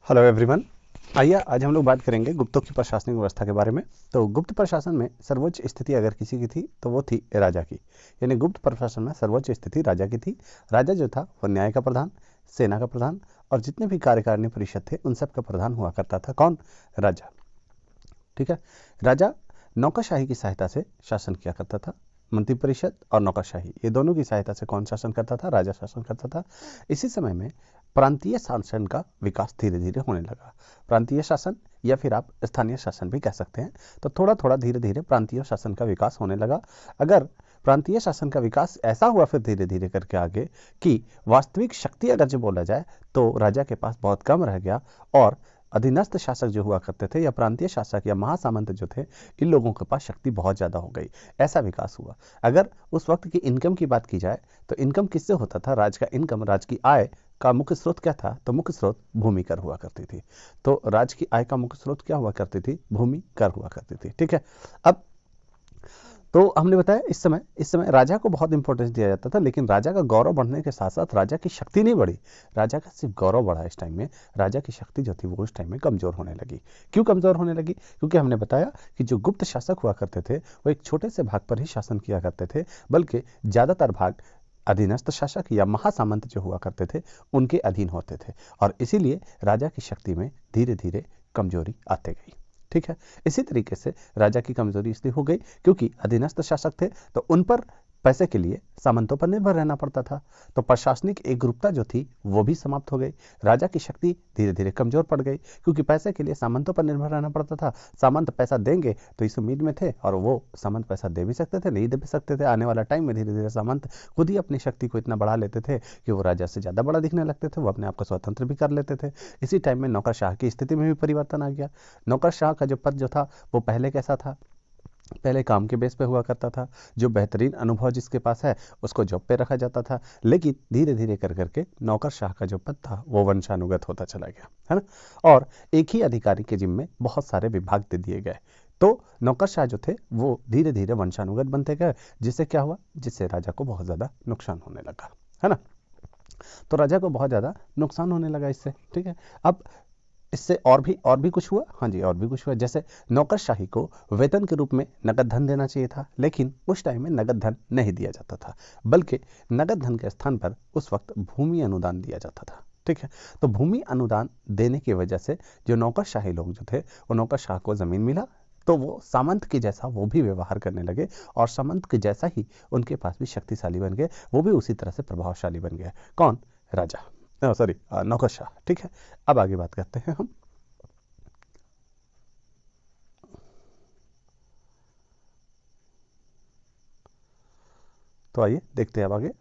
Hello everyone. आइए आज हम लोग बात करेंगे गुप्तों की प्रशासनिक व्यवस्था के बारे में। तो गुप्त प्रशासन में सर्वोच्च स्थिति अगर किसी की थी तो वो थी राजा की। यानी गुप्त प्रशासन में सर्वोच्च स्थिति राजा की थी। राजा जो था वो न्याय का प्रधान, सेना का प्रधान और जितने भी कार्यकारिणी परिषद थे उन सब का प्रधान हुआ करता था। कौन? राजा। ठीक है। राजा नौकरशाही की सहायता से शासन किया करता था। मंत्रिपरिषद और नौकरशाही ये दोनों की सहायता से कौन शासन करता था? राजा शासन करता था। इसी समय में प्रांतीय शासन का विकास धीरे धीरे होने लगा। प्रांतीय शासन या फिर आप स्थानीय शासन भी कह सकते हैं। तो थोड़ा थोड़ा धीरे धीरे प्रांतीय शासन का विकास होने लगा। अगर प्रांतीय शासन का विकास ऐसा हुआ फिर धीरे धीरे करके आगे कि वास्तविक शक्ति अगर जो बोला जाए तो राजा के पास बहुत कम रह गया और अधीनस्थ शासक जो हुआ करते थे या प्रांतीय शासक या महासामंत जो थे इन लोगों के पास शक्ति बहुत ज़्यादा हो गई। ऐसा विकास हुआ। अगर उस वक्त की इनकम की बात की जाए तो इनकम किससे होता था? राज का इनकम, राज की आय का मुख्य स्रोत क्या था? तो मुख्य स्रोत भूमि कर हुआ करती थी। तो राज की आय का मुख्य स्रोत क्या हुआ करती थी? भूमि कर हुआ करती थी। ठीक है। अब तो हमने बताया इस समय राजा को बहुत इंपॉर्टेंस दिया जाता था, लेकिन राजा का गौरव बढ़ने के साथ साथ राजा की शक्ति नहीं बढ़ी। राजा का सिर्फ गौरव बढ़ा। इस टाइम में राजा की शक्ति जो थी वो उस टाइम में कमजोर होने लगी। क्यों कमजोर होने लगी? क्योंकि हमने बताया कि जो गुप्त शासक हुआ करते थे वो एक छोटे से भाग पर ही शासन किया करते थे, बल्कि ज्यादातर भाग अधीनस्थ शासक या महासामंत जो हुआ करते थे उनके अधीन होते थे और इसीलिए राजा की शक्ति में धीरे धीरे कमजोरी आते गई। ठीक है। इसी तरीके से राजा की कमजोरी इसलिए हो गई क्योंकि अधीनस्थ शासक थे तो उन पर पैसे के लिए सामंतों पर निर्भर रहना पड़ता था। तो प्रशासनिक एकरूपता जो थी वो भी समाप्त हो गई। राजा की शक्ति धीरे धीरे कमजोर पड़ गई क्योंकि पैसे के लिए सामंतों पर निर्भर रहना पड़ता था। सामंत पैसा देंगे तो इस उम्मीद में थे और वो सामंत पैसा दे भी सकते थे, नहीं दे भी सकते थे। आने वाला टाइम में धीरे धीरे सामंत खुद ही अपनी शक्ति को इतना बढ़ा लेते थे कि वो राजा से ज्यादा बड़ा दिखने लगते थे, वो अपने आप को स्वतंत्र भी कर लेते थे। इसी टाइम में नौकरशाह की स्थिति में भी परिवर्तन आ गया। नौकरशाह का जो पद जो था वो पहले कैसा था? पहले काम के बेस पे हुआ करता था। जो बेहतरीन अनुभव जिसके पास है उसको जॉब पे रखा जाता था, लेकिन धीरे धीरे कर करके नौकरशाह का जो पद था वो वंशानुगत होता चला गया, है ना। और एक ही अधिकारी के जिम्मे बहुत सारे विभाग दे दिए गए। तो नौकरशाह जो थे वो धीरे धीरे वंशानुगत बनते गए, जिससे क्या हुआ? जिससे राजा को बहुत ज्यादा नुकसान होने लगा, है ना। तो राजा को बहुत ज्यादा नुकसान होने लगा इससे। ठीक है। अब इससे और भी कुछ हुआ। हाँ जी, और भी कुछ हुआ। जैसे नौकरशाही को वेतन के रूप में नगद धन देना चाहिए था, लेकिन उस टाइम में नगद धन नहीं दिया जाता था, बल्कि नगद धन के स्थान पर उस वक्त भूमि अनुदान दिया जाता था। ठीक है। तो भूमि अनुदान देने की वजह से जो नौकरशाही लोग जो थे वो नौकरशाह को जमीन मिला तो वो सामंत के जैसा वो भी व्यवहार करने लगे और सामंत के जैसा ही उनके पास भी शक्तिशाली बन गए, वो भी उसी तरह से प्रभावशाली बन गए। कौन? राजा, सॉरी, नौकरशाह। ठीक है। अब आगे बात करते हैं हम। तो आइए देखते हैं अब आगे।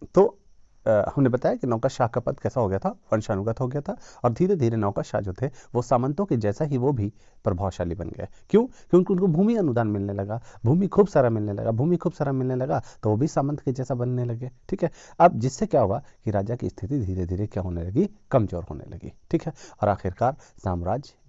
तो हमने बताया कि नौकरशाह का पद कैसा हो गया था? वंशानुगत हो गया था और धीरे धीरे नौकरशाह जो थे वो सामंतों के जैसा ही वो भी प्रभावशाली बन गए। क्यों? क्योंकि उनको भूमि अनुदान मिलने लगा, भूमि खूब सारा मिलने लगा, भूमि खूब सारा मिलने लगा तो वो भी सामंत के जैसा बनने लगे। ठीक है। अब जिससे क्या हुआ कि राजा की स्थिति धीरे धीरे क्या होने लगी? कमजोर होने लगी। ठीक है। और आखिरकार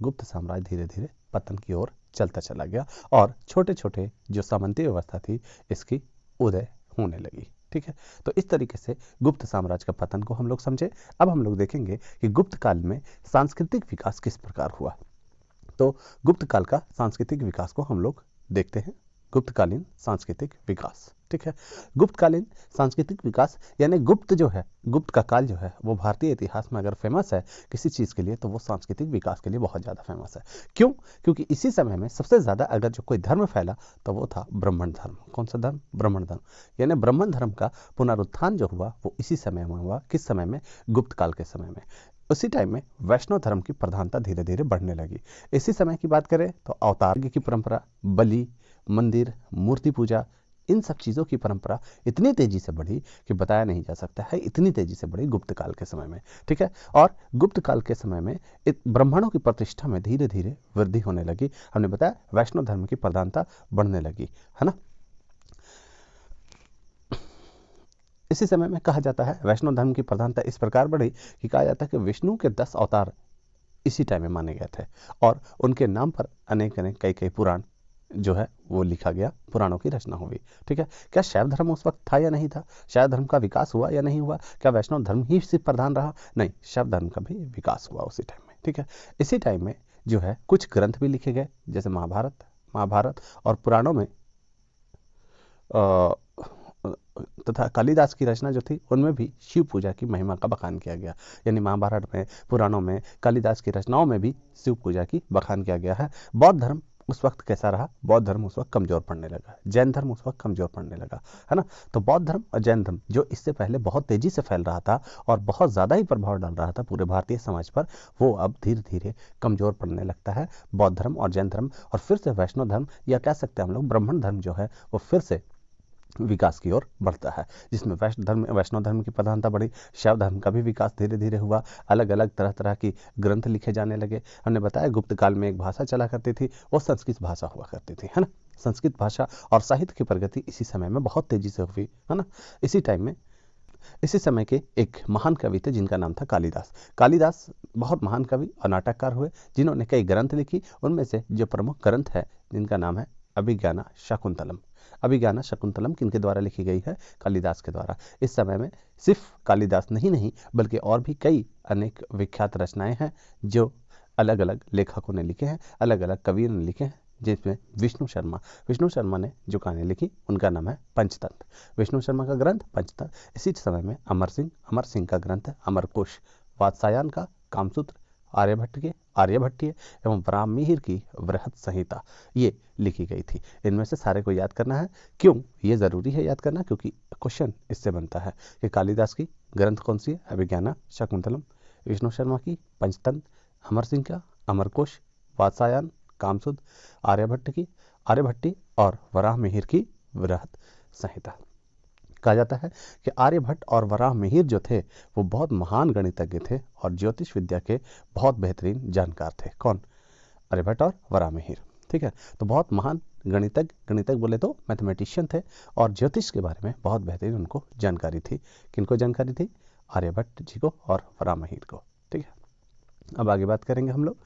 गुप्त साम्राज्य धीरे धीरे पतन की ओर चलता चला गया और छोटे छोटे जो सामंती व्यवस्था थी इसकी उदय होने लगी। ठीक है। तो इस तरीके से गुप्त साम्राज्य का पतन को हम लोग समझे। अब हम लोग देखेंगे कि गुप्त काल में सांस्कृतिक विकास किस प्रकार हुआ। तो गुप्त काल का सांस्कृतिक विकास को हम लोग देखते हैं। गुप्तकालीन सांस्कृतिक विकास। ठीक है। गुप्तकालीन सांस्कृतिक विकास यानी गुप्त जो है, गुप्त का काल जो है वो भारतीय इतिहास में अगर फेमस है किसी चीज के लिए तो वो सांस्कृतिक विकास के लिए बहुत ज्यादा फेमस है। क्यों? क्योंकि इसी समय में सबसे ज्यादा अगर जो कोई धर्म फैला तो वो था ब्राह्मण धर्म। कौन सा धर्म? ब्राह्मण धर्म। यानी ब्राह्मण धर्म का पुनरुत्थान जो हुआ वो इसी समय में हुआ। किस समय में? गुप्त काल के समय में। उसी टाइम में वैष्णव धर्म की प्रधानता धीरे धीरे बढ़ने लगी। इसी समय की बात करें तो अवतार की परंपरा, बलि, मंदिर, मूर्ति पूजा, इन सब चीजों की परंपरा इतनी तेजी से बढ़ी कि बताया नहीं जा सकता है, इतनी तेजी से बढ़ी गुप्त काल के समय में। ठीक है। और गुप्त काल के समय में ब्राह्मणों की प्रतिष्ठा में धीरे धीरे वृद्धि होने लगी। हमने बताया वैष्णव धर्म की प्रधानता बढ़ने लगी, है ना। इसी समय में कहा जाता है वैष्णव धर्म की प्रधानता इस प्रकार बढ़ी कि कहा जाता है कि विष्णु के 10 अवतार इसी टाइम में माने गए थे और उनके नाम पर अनेक अनेक कई कई पुराण जो है वो लिखा गया, पुराणों की रचना हुई। ठीक है, क्या शैव धर्म उस वक्त था या नहीं था, शैव धर्म का विकास हुआ या नहीं हुआ, क्या वैष्णव धर्म ही सिर्फ प्रधान रहा, नहीं, शैव धर्म का भी विकास हुआ उसी टाइम में। ठीक है, इसी टाइम में जो है कुछ ग्रंथ भी लिखे गए, जैसे महाभारत और पुराणों में तथा कालिदास की रचना जो थी उनमें भी शिव पूजा की महिमा का बखान किया गया। यानी महाभारत में, पुराणों में, कालिदास की रचनाओं में भी शिव पूजा की बखान किया गया है। बौद्ध धर्म उस वक्त कैसा रहा, बौद्ध धर्म उस वक्त कमजोर पड़ने लगा, जैन धर्म उस वक्त कमजोर पड़ने लगा, है ना। तो बौद्ध धर्म और जैन धर्म जो इससे पहले बहुत तेजी से फैल रहा था और बहुत ज़्यादा ही प्रभाव डाल रहा था पूरे भारतीय समाज पर, वो अब धीरे धीरे कमजोर पड़ने लगता है। बौद्ध धर्म और जैन धर्म, और फिर से वैष्णव धर्म या कह सकते हैं हम लोग ब्राह्मण धर्म जो है वो फिर से विकास की ओर बढ़ता है, जिसमें वैष्णव धर्म की प्रधानता बढ़ी। शैव धर्म का भी विकास धीरे धीरे हुआ, अलग अलग तरह तरह की ग्रंथ लिखे जाने लगे। हमने बताया गुप्त काल में एक भाषा चला करती थी, वो संस्कृत भाषा हुआ करती थी, है ना। संस्कृत भाषा और साहित्य की प्रगति इसी समय में बहुत तेजी से हुई, है ना। इसी टाइम में, इसी समय के एक महान कवि थे जिनका नाम था कालिदास। कालिदास बहुत महान कवि और नाटककार हुए, जिन्होंने कई ग्रंथ लिखी। उनमें से जो प्रमुख ग्रंथ है जिनका नाम है अभिज्ञाना शाकुंतलम। अभिज्ञाना शाकुंतलम किनके द्वारा लिखी गई है, कालिदास के द्वारा। इस समय में सिर्फ कालिदास नहीं बल्कि और भी कई अनेक विख्यात रचनाएं हैं जो अलग अलग लेखकों ने लिखे हैं, अलग अलग कवियों ने लिखे हैं, जिसमें विष्णु शर्मा ने जो कहानी लिखी उनका नाम है पंचतंत्र। विष्णु शर्मा का ग्रंथ पंचतंत्र। इसी समय में अमर सिंह का ग्रंथ है अमरकोश, वात्सायन का कामसूत्र, आर्यभट्टीय एवं ब्राह्मीहिर की वृहत संहिता ये लिखी गई थी। इनमें से सारे को याद करना है। क्यों ये ज़रूरी है याद करना, क्योंकि क्वेश्चन इससे बनता है कि कालिदास की ग्रंथ कौन सी है, अभिज्ञाना शाकुंतलम, विष्णु शर्मा की पंचतंत्र, अमर सिंह का अमरकोश, वात्सायन, कामसूत्र, आर्यभट्टी और वराहमिहिर की वृहत संहिता। कहा जाता है कि आर्यभट्ट और वराहमिहिर जो थे वो बहुत महान गणितज्ञ थे और ज्योतिष विद्या के बहुत बेहतरीन जानकार थे। कौन, आर्यभट्ट और वराहमिहिर। ठीक है, तो बहुत महान गणितज्ञ बोले तो मैथमेटिशियन थे और ज्योतिष के बारे में बहुत बेहतरीन उनको जानकारी थी। किनको जानकारी थी, आर्यभट्ट जी को और वराहमिहिर को। ठीक है, अब आगे बात करेंगे हम लोग।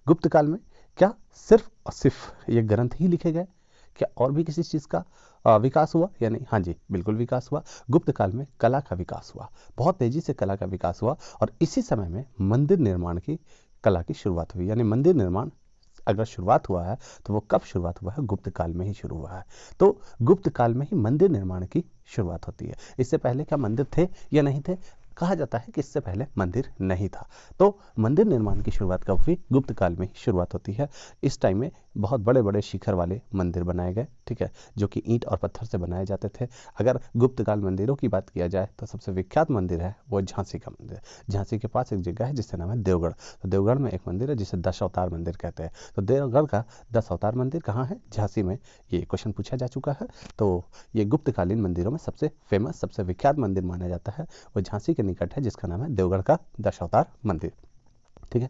गुप्त काल में क्या सिर्फ और सिर्फ ये ग्रंथ ही लिखे गए, क्या और भी किसी चीज़ का विकास हुआ या नहीं? हाँ जी, बिल्कुल विकास हुआ। गुप्त काल में कला का विकास हुआ, बहुत तेजी से कला का विकास हुआ और इसी समय में मंदिर निर्माण की कला की शुरुआत हुई। यानी मंदिर निर्माण अगर शुरुआत हुआ है तो वो कब शुरुआत हुआ है, गुप्त काल में ही शुरू हुआ है। तो गुप्त काल में ही मंदिर निर्माण की शुरुआत होती है। इससे पहले क्या मंदिर थे या नहीं थे? कहा जाता है कि इससे पहले मंदिर नहीं था। तो मंदिर निर्माण की शुरुआत कब हुई, गुप्त काल में ही शुरुआत होती है। इस टाइम में बहुत बड़े बड़े शिखर वाले मंदिर बनाए गए, ठीक है, जो कि ईंट और पत्थर से बनाए जाते थे। अगर गुप्त काल मंदिरों की बात किया जाए तो सबसे विख्यात मंदिर है वो झांसी का मंदिर। झांसी के पास एक जगह है जिसका नाम है देवगढ़। तो देवगढ़ में एक मंदिर है जिसे 10 अवतार मंदिर कहते हैं। तो देवगढ़ का 10 अवतार मंदिर कहाँ है, झांसी में। ये क्वेश्चन पूछा जा चुका है। तो ये गुप्तकालीन मंदिरों में सबसे फेमस, सबसे विख्यात मंदिर माना जाता है वो झांसी के निकट है, जिसका नाम है देवगढ़ का 10 अवतार मंदिर। ठीक है,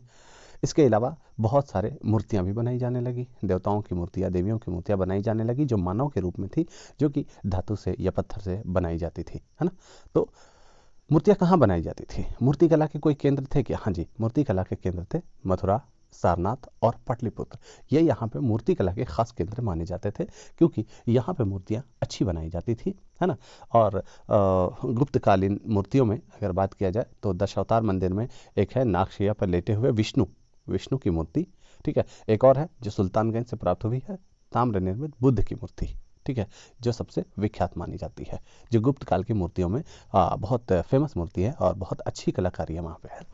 इसके अलावा बहुत सारे मूर्तियां भी बनाई जाने लगी, देवताओं की मूर्तियां, देवियों की मूर्तियां बनाई जाने लगी जो मानव के रूप में थी, जो कि धातु से या पत्थर से बनाई जाती थी, है ना। तो मूर्तियां कहाँ बनाई जाती थी, मूर्ति कला के कोई केंद्र थे क्या? हाँ जी, मूर्ति कला के केंद्र थे मथुरा, सारनाथ और पाटलिपुत्र। ये यहाँ पे मूर्ति कला के खास केंद्र माने जाते थे, क्योंकि यहाँ पे मूर्तियाँ अच्छी बनाई जाती थी, है ना। और गुप्तकालीन मूर्तियों में अगर बात किया जाए तो दशावतार मंदिर में एक है नागशैया पर लेटे हुए विष्णु की मूर्ति, ठीक है। एक और है जो सुल्तानगंज से प्राप्त हुई है, ताम्र निर्मित बुद्ध की मूर्ति, ठीक है, जो सबसे विख्यात मानी जाती है, जो गुप्त काल की मूर्तियों में बहुत फेमस मूर्ति है और बहुत अच्छी कलाकारी है वहाँ पे है।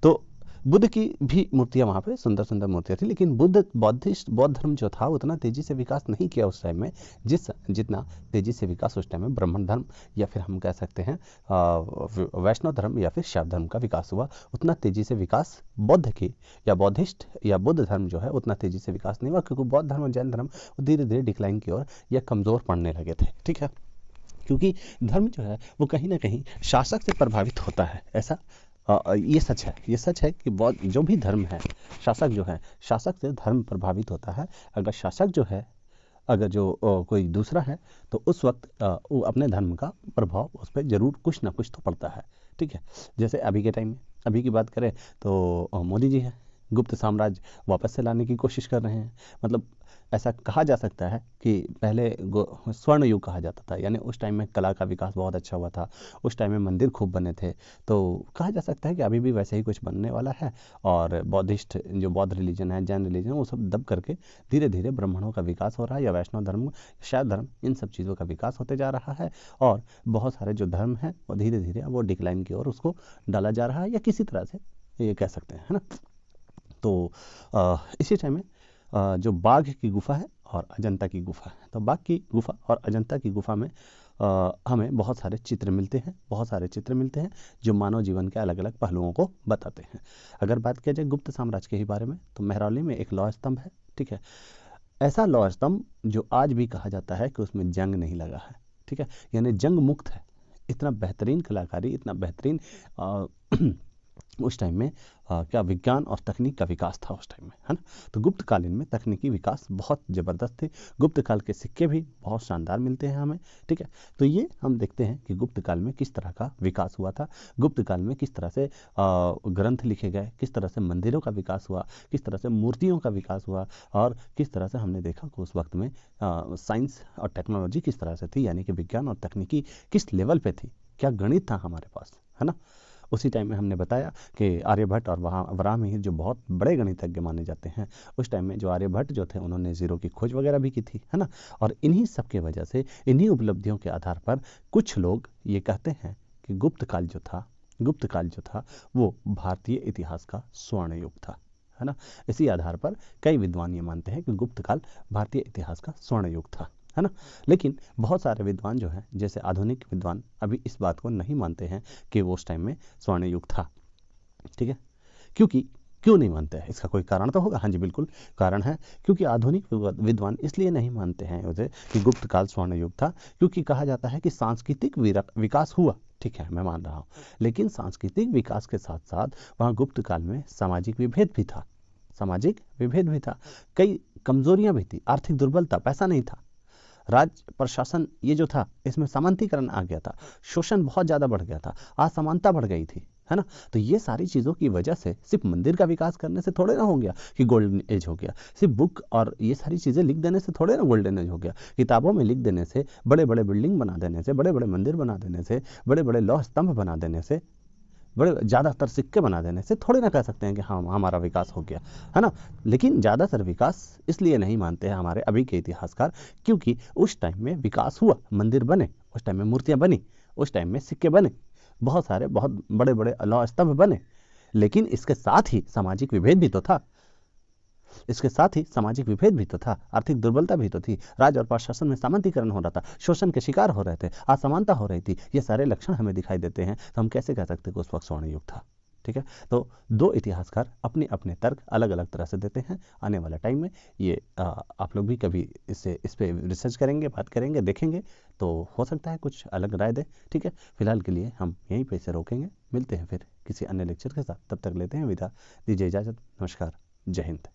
तो बुद्ध की भी मूर्तियां वहाँ पे सुंदर सुंदर मूर्तियां थी, लेकिन बौद्ध धर्म जो था उतना तेजी से विकास नहीं किया उस टाइम में, जितना तेजी से विकास उस टाइम में ब्राह्मण धर्म या फिर हम कह सकते हैं वैष्णव धर्म या फिर शैव धर्म का विकास हुआ। उतना तेजी से विकास बौद्ध की या बौद्धिस्ट या बुद्ध धर्म जो है उतना तेजी से विकास नहीं हुआ, क्योंकि बौद्ध धर्म और जैन धर्म धीरे धीरे डिक्लाइन की ओर या कमज़ोर पड़ने लगे थे, ठीक है। क्योंकि धर्म जो है वो कहीं ना कहीं शासक से प्रभावित होता है, ऐसा ये सच है कि बहुत जो भी धर्म है, शासक से धर्म प्रभावित होता है। अगर शासक जो है, अगर जो कोई दूसरा है तो उस वक्त वो अपने धर्म का प्रभाव उस पर जरूर कुछ ना कुछ तो पड़ता है, ठीक है। जैसे अभी के टाइम में, अभी की बात करें तो मोदी जी है, गुप्त साम्राज्य वापस से लाने की कोशिश कर रहे हैं। मतलब ऐसा कहा जा सकता है कि पहले स्वर्ण युग कहा जाता था, यानी उस टाइम में कला का विकास बहुत अच्छा हुआ था, उस टाइम में मंदिर खूब बने थे। तो कहा जा सकता है कि अभी भी वैसे ही कुछ बनने वाला है, और बौद्धिस्ट जो बौद्ध रिलीजन है, जैन रिलीजन, वो सब दब करके धीरे धीरे ब्राह्मणों का विकास हो रहा है, या वैष्णव धर्म, शैव धर्म, इन सब चीज़ों का विकास होते जा रहा है। और बहुत सारे जो धर्म हैं वो धीरे धीरे वो डिक्लाइन की ओर उसको डाला जा रहा है, या किसी तरह से ये कह सकते हैं, है ना। तो इसी टाइम में जो बाघ की गुफा है और अजंता की गुफा है, तो बाघ की गुफा और अजंता की गुफा में हमें बहुत सारे चित्र मिलते हैं, बहुत सारे चित्र मिलते हैं जो मानव जीवन के अलग अलग पहलुओं को बताते हैं। अगर बात किया जाए गुप्त साम्राज्य के ही बारे में, तो मेहरौली में एक लौह स्तंभ है, ठीक है। ऐसा लौह स्तंभ जो आज भी कहा जाता है कि उसमें जंग नहीं लगा है, ठीक है, यानी जंग मुक्त है। इतना बेहतरीन कलाकारी, इतना बेहतरीन उस टाइम में क्या विज्ञान और तकनीक का विकास था उस टाइम में, है ना। तो गुप्त कालीन में तकनीकी विकास बहुत ज़बरदस्त थे। गुप्त काल के सिक्के भी बहुत शानदार मिलते हैं हमें, ठीक है। तो ये हम देखते हैं कि गुप्त काल में किस तरह का विकास हुआ था, गुप्त काल में किस तरह से ग्रंथ लिखे गए, किस तरह से मंदिरों का विकास हुआ, किस तरह से मूर्तियों का विकास हुआ, और किस तरह से हमने देखा कि उस वक्त में साइंस और टेक्नोलॉजी किस तरह से थी, यानी कि विज्ञान और तकनीकी किस लेवल पे थी, क्या गणित था हमारे पास, है ना। उसी टाइम में हमने बताया कि आर्यभट्ट और वहाँ वराहमिहिर जो बहुत बड़े गणितज्ञ माने जाते हैं, उस टाइम में जो आर्यभट्ट जो थे उन्होंने जीरो की खोज वगैरह भी की थी, है ना। और इन्हीं सब के वजह से, इन्हीं उपलब्धियों के आधार पर कुछ लोग ये कहते हैं कि गुप्त काल जो था वो भारतीय इतिहास का स्वर्ण युग था, है ना। इसी आधार पर कई विद्वान ये मानते हैं कि गुप्त काल भारतीय इतिहास का स्वर्ण युग था, है ना। लेकिन बहुत सारे विद्वान जो हैं, जैसे आधुनिक विद्वान, अभी इस बात को नहीं मानते हैं कि वो उस टाइम में स्वर्ण युग था, ठीक है। क्योंकि क्यों नहीं मानते हैं, इसका कोई कारण तो होगा। हाँ जी, बिल्कुल कारण है। क्योंकि आधुनिक विद्वान इसलिए नहीं मानते हैं उसे कि गुप्त काल स्वर्ण युग था, क्योंकि कहा जाता है कि सांस्कृतिक विकास हुआ, ठीक है, मैं मान रहा हूँ, लेकिन सांस्कृतिक विकास के साथ साथ वहाँ गुप्त काल में सामाजिक विभेद भी था, कई कमजोरियां भी थी, आर्थिक दुर्बलता, पैसा नहीं था, राज्य प्रशासन ये जो था इसमें सामंतीकरण आ गया था, शोषण बहुत ज़्यादा बढ़ गया था, असमानता बढ़ गई थी, है ना। तो ये सारी चीज़ों की वजह से सिर्फ मंदिर का विकास करने से थोड़े ना हो गया कि गोल्डन एज हो गया, सिर्फ बुक और ये सारी चीज़ें लिख देने से थोड़े ना गोल्डन एज हो गया। किताबों में लिख देने से, बड़े बड़े बिल्डिंग बना देने से, बड़े बड़े मंदिर बना देने से, बड़े बड़े लौह स्तंभ बना देने से, बड़े ज़्यादातर सिक्के बना देने से थोड़े ना कह सकते हैं कि हाँ हमारा विकास हो गया, है ना। लेकिन ज़्यादातर विकास इसलिए नहीं मानते हैं हमारे अभी के इतिहासकार, क्योंकि उस टाइम में विकास हुआ, मंदिर बने, उस टाइम में मूर्तियाँ बनी, उस टाइम में सिक्के बने, बहुत सारे बहुत बड़े बड़े लौह स्तंभ बने, लेकिन इसके साथ ही सामाजिक विभेद भी तो था, आर्थिक दुर्बलता भी तो थी, राज और प्रशासन में सामंतीकरण हो रहा था, शोषण के शिकार हो रहे थे, असमानता हो रही थी, ये सारे लक्षण हमें दिखाई देते हैं। तो हम कैसे कह सकते कि उस वक्त स्वर्ण युग था, ठीक है। तो दो इतिहासकार अपने अपने तर्क अलग अलग तरह से देते हैं। आने वाला टाइम में ये आप लोग भी कभी इस पे रिसर्च करेंगे, बात करेंगे, देखेंगे, तो हो सकता है कुछ अलग राय दे, ठीक है। फिलहाल के लिए हम यहीं पे इसे रोकेंगे, मिलते हैं फिर किसी अन्य लेक्चर के साथ, तब तक लेते हैं विदा, दीजिए इजाज़त, नमस्कार, जय हिंद।